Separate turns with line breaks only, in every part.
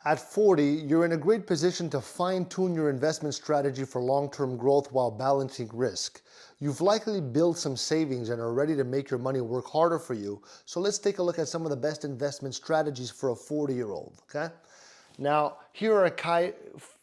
At 40, you're in a great position to fine-tune your investment strategy for long-term growth while balancing risk. You've likely built some savings and are ready to make your money work harder for you. So let's take a look at some of the best investment strategies for a 40-year-old, okay? Now, here are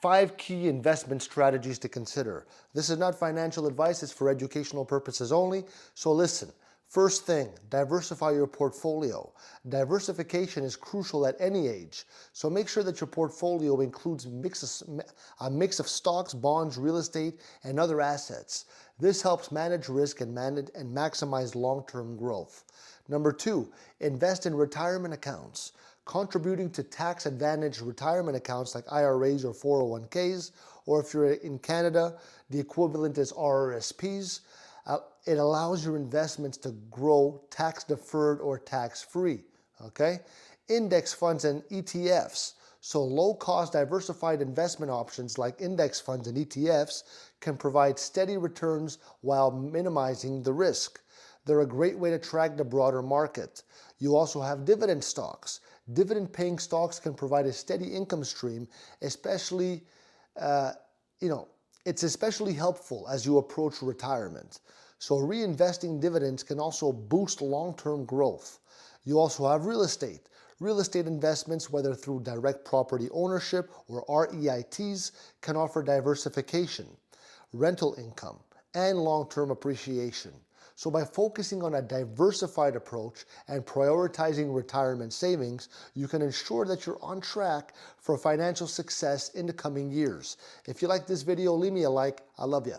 5 key investment strategies to consider. This is not financial advice, it's for educational purposes only, so listen. First thing, diversify your portfolio. Diversification is crucial at any age, so make sure that your portfolio includes a mix of stocks, bonds, real estate, and other assets. This helps manage risk and maximize long-term growth. Number 2, invest in retirement accounts. Contributing to tax-advantaged retirement accounts like IRAs or 401ks, or if you're in Canada, the equivalent is RRSPs. It allows your investments to grow tax-deferred or tax-free, okay? Index funds and ETFs. So low-cost diversified investment options like index funds and ETFs can provide steady returns while minimizing the risk. They're a great way to track the broader market. You also have dividend stocks. Dividend-paying stocks can provide a steady income stream, especially, it's especially helpful as you approach retirement. So reinvesting dividends can also boost long-term growth. You also have real estate. Real estate investments, whether through direct property ownership or REITs, can offer diversification, rental income, and long-term appreciation. So by focusing on a diversified approach and prioritizing retirement savings, you can ensure that you're on track for financial success in the coming years. If you like this video, leave me a like. I love you.